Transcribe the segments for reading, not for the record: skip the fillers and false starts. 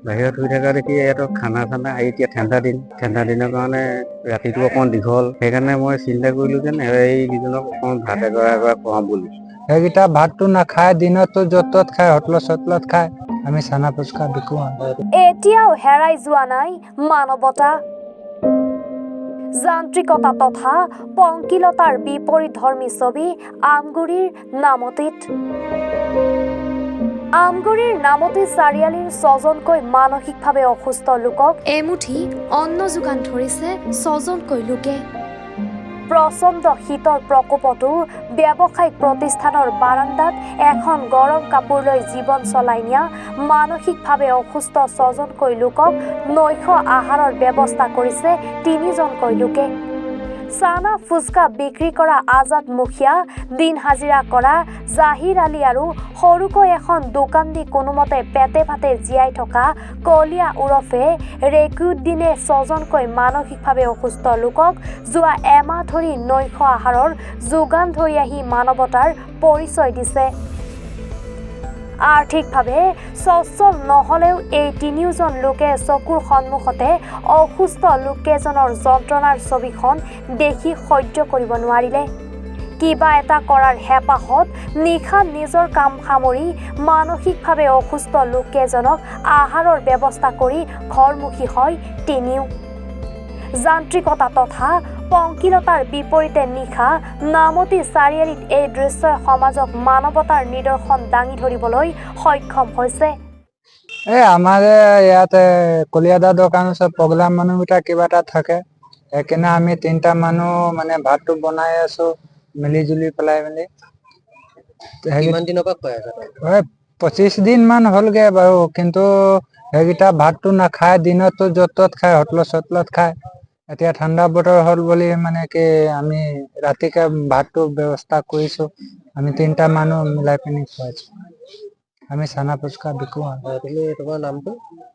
বাহিৰত শুই থকা দেখি ইয়াত খানা চানা এতিয়া ঠাণ্ডা দিনৰ কাৰণে ৰাতিটো অকণমান দীঘল, সেইকাৰণে মই চিন্তা কৰিলোঁ যেন এইকেইজনক অকণমান ভাত এগৰা খুৱাম বুলি। সেইকেইটা ভাতটো নাখায়, দিনতো য'ত ত'ত খায়, হোটেলত চটলত খায়। আমি চানা ফুচকা বিকো। এতিয়াও হেৰাই যোৱা নাই মানৱতা। যান্ত্ৰিকতা তথা পংকিলতাৰ বিপৰীতধৰ্মী ছবি আমগুৰিৰ নামতিত। আমগুৰিৰ নামতি চাৰিআলিৰ 6জনকৈ মানসিকভাৱে অসুস্থ লোকক এমুঠি অন্ন যোগান ধৰিছে 6জনকৈ লোকে। প্ৰচণ্ড শীতৰ প্ৰকোপতো ব্যৱসায়িক প্ৰতিষ্ঠানৰ বাৰান্দাত এখন গৰম কাপোৰ লৈ জীৱন চলাই নিয়া মানসিকভাৱে অসুস্থ 6জনকৈ লোকক নৈশ আহাৰৰ ব্যৱস্থা কৰিছে 3জনকৈ লোকে। চানা ফুচকা বিক্ৰী কৰা আজাদ মুখিয়া, দিন হাজিৰা কৰা জাহিৰ আলী আৰু সৰুকৈ এখন দোকান দি কোনোমতে পেটে ভাতে জীয়াই থকা কলিয়া ওৰফে ৰেকুদ্দিনে 6জনকৈ মানসিকভাৱে অসুস্থ লোকক যোৱা এমাহ ধৰি নৈশ আহাৰৰ যোগান ধৰি আহি মানৱতাৰ পৰিচয় দিছে। আৰ্থিকভাৱে সচ্ছল নহ'লেও এই 3জন লোকে চকুৰ সন্মুখতে অসুস্থ লোককেইজনৰ যন্ত্ৰণাৰ ছবিখন দেখি সহ্য কৰিব নোৱাৰিলে। কিবা এটা কৰাৰ হেঁপাহত নিশা নিজৰ কাম সামৰি মানসিকভাৱে অসুস্থ লোককেইজনক আহাৰৰ ব্যৱস্থা কৰি ঘৰমুখী হয় তিনিও। যান্ত্ৰিকতা তথা পংকিলতাৰ বিপৰীতে নিশা নামতি চাৰিআলিত এই দৃশ্যই সমাজক মানৱতাৰ নিদৰ্শন দাঙি ধৰিবলৈ সক্ষম হৈছে। আমাৰ ইয়াতে কলিয়াদা দোকান আছে, প্ৰগ্ৰাম মানুহকেইটা কিবা এটা থাকে, সেইকাৰণে আমি 3টা মানুহ মানে ভাতটো বনাই আছো মিলি জুলি পেলাই মেলি। কিমান দিনৰ পৰা খুৱাই আছে? 25 দিন মান হ'লগে বাৰু, কিন্তু সেইকেইটা ভাতটো নাখায়, দিনতো য'ত ত'ত খায়, হোটেলত চটলত খায়। এতিয়া ঠাণ্ডা বতৰ হ'ল বুলি মানে কি আমি ৰাতিকে ভাতটো ব্যৱস্থা কৰিছো। আমি 3টা মানুহ মিলাই পিনি খুৱাইছো। আমি চানা ফুচকা বিকো। তোমাৰ নামটো?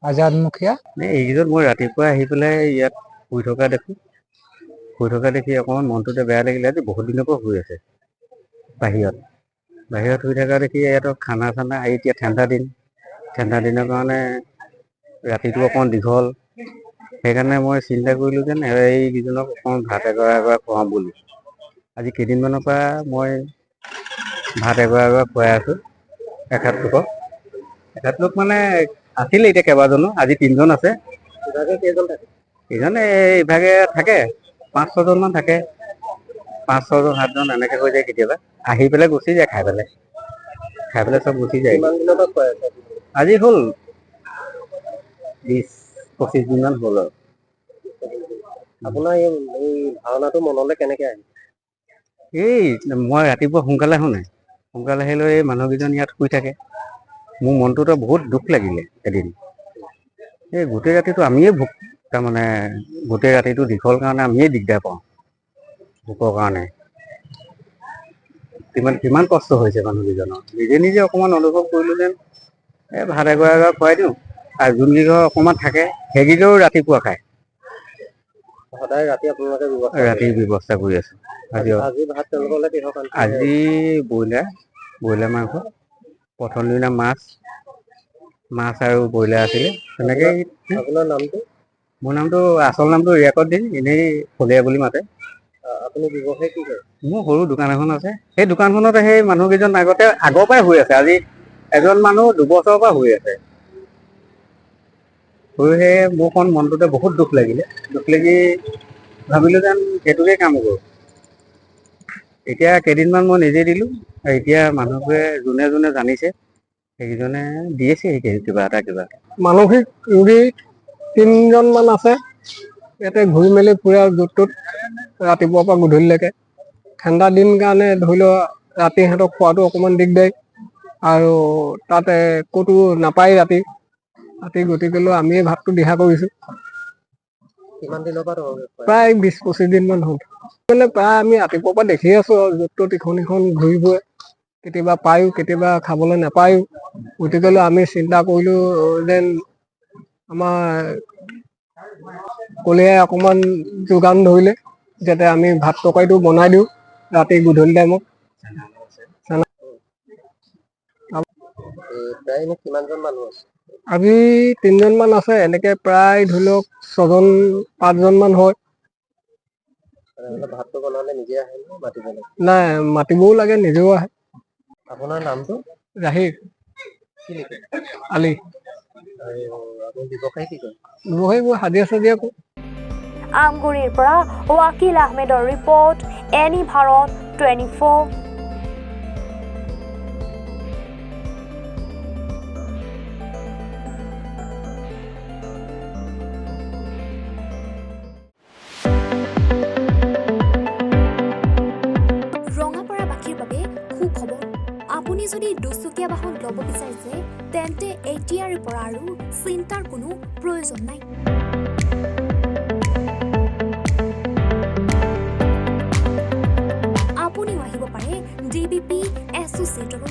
আজাদ মুখিয়া। এইকেইজন মই ৰাতিপুৱা আহি পেলাই ইয়াত শুই থকা দেখি অকণমান মনটোতে বেয়া লাগিলে। আজি বহুত দিনৰ পৰা শুই আছে বাহিৰত শুই থকা দেখি ইয়াত খানা চানা এতিয়া ঠাণ্ডা দিনৰ কাৰণে ৰাতিটো অকণমান দীঘল, সেইকাৰণে মই চিন্তা কৰিলোঁ যেন এইকেইজনক অকণমান ভাত এগৰা খুৱাম বুলি। আজি কেইদিনমানৰ পৰা মই ভাত এগৰা খুৱাই আছোঁ এখেতলোক মানে আছিলে এতিয়া কেইবাজনো, আজি 3জন আছে। কেইজন থাকে? ইজনে ইভাগে থাকে 5-6জন মান থাকে, 5-6জন 7জন এনেকে হৈ যায়। কেতিয়াবা আহি পেলাই গুচি যায়, খাই পেলাই চব গুচি যায়। কিমান দিনৰ পৰা খুৱাই আছে? আজি হ'ল 20-25 দিন মান হ'ল আৰু। আপোনাৰ এই ভাওনাটো মনলৈ কেনেকে আহিল? মই ৰাতিপুৱা সোনকালে আহোঁ নাই, সোনকালে আহিলৈ এই মানুহকেইজন ইয়াত শুই থাকে। মোৰ মনটোতো বহুত দুখ লাগিলে এদিন। এই গোটেই ৰাতিটো আমিয়ে তাৰমানে গোটেই ৰাতিটো দীঘল কাৰণে আমিয়ে দিগদাৰ পাওঁ ভোকৰ কাৰণে। কিমান কষ্ট হৈছে মানুহকেইজনৰ, নিজে অকণমান অনুভৱ কৰিলোঁ যেন ভাত এগৰা খুৱাই দিওঁ। আৰু যোনকেইঘৰ অকণমান থাকে সেইকেইঘৰেও ৰাতিপুৱা খায়। সদায় ৰাতি আপোনালোকে ব্যৱস্থা কৰি আছো। আজি ভাত তেওঁলোকলৈ কিহৰ কাৰণে? আজি ব্ৰইলাৰ মাংস, প্ৰথম দিনা মাছ আৰু ব্ৰইলাৰ আছিলে তেনেকেই। আপোনাৰ নামটো? মোৰ নামটো আচল নামটো ৰিয়াকত দিন, এনেই ফলীয়া বুলি মাতে। আপুনি ব্যৱসায় কি কৰে? মোৰ সৰু দোকান এখন আছে, সেই দোকানখনতে সেই মানুহকেইজন আগৰ পৰাই শুই আছে। আজি এজন মানুহ 2 বছৰৰ পৰা শুই আছে। সেয়ে মোৰ মনটোতে বহুত দুখ লাগি ভাবিলো যেন সেইটোকে কাম কৰোঁ। এতিয়া কেইদিনমান মই নিজে দিলোঁ, এতিয়া মানুহবোৰে যোনে জানিছে সেইকেইজনে দিয়েছে কিবা এটা। মানসিক ৰোগী 3জন মান আছে, ইয়াতে ঘূৰি মেলি ফুৰে আৰু য'ত ত'ত ৰাতিপুৱাৰ পৰা গধূলিলৈকে। ঠাণ্ডা দিন কাৰণে ধৰি লওক ৰাতি সিহঁতক খোৱাটো অকণমান দিগদাৰি, আৰু তাতে ক'তো নাপায় ৰাতি, গতিকেলৈ আমিয়ে ভাতটো দিহা কৰিছোঁ। কিমান দিনৰ পৰা? প্ৰায় 20-25 দিন মান হ'ল। মানে প্ৰায় আমি ৰাতিপুৱাৰ পৰা দেখি আছো আৰু য'ত ত'ত ইখন সিখন ঘূৰি ফুৰে, কেতিয়াবা পায়ো কেতিয়াবা খাবলৈ নাপায়ো। গতিকেলৈ আমি চিন্তা কৰিলো যেন আমাৰ কলিয়াই অকণমান যোগান ধৰিলে, যাতে আমি ভাত তৰকাৰীটো বনাই দিওঁ ৰাতি গধূলি টাইমত। প্ৰায় কিমানজন মানুহ আছে? আজি 3জন মান আছে, এনেকে প্ৰায় ধৰি লওক 5জন মান হয়। ভাতটো বনালে নিজে আহে নে মাতিব লাগে? নাই, মাতিবও লাগে, নিজেও আহে। আপোনাৰ নামটো? ৰাহিৰ কি লিখে? আলি। আৰু আপুনি ব্যৱসায় কি কৰে? ব্যৱসায়ী মই হাজিৰা চাজিৰা কৰোঁ। আমগুৰিৰ পৰা ৱাকিল আহমেদৰ ৰিপৰ্ট, এনি ভাৰত 24। ৰঙাপাৰাবাসীৰ বাবে সুখবৰ। আপুনি যদি দুচকীয়া বাহন ল'ব বিচাৰিছে তেন্তে এতিয়াৰে পৰা আৰু চিন্তাৰ কোনো প্ৰয়োজন নাই। আপুনিও আহিব পাৰে DBP এছ'চিয়েটৰো,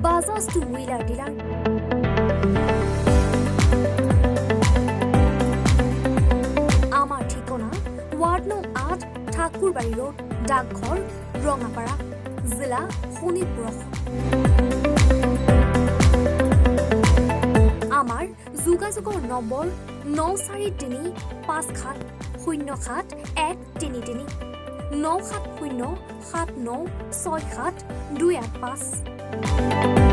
বাজাজ টু হুইলাৰ ডিলাৰ। আমাৰ ঠিকনা ৱাৰ্ড নং 8, ঠাকুৰবাৰী ৰোড, ডাকঘৰ, ৰঙাপাৰা, জিলা শোণিতপুৰ। আমাৰ যোগাযোগৰ নম্বৰ 9435707133, 9707967285।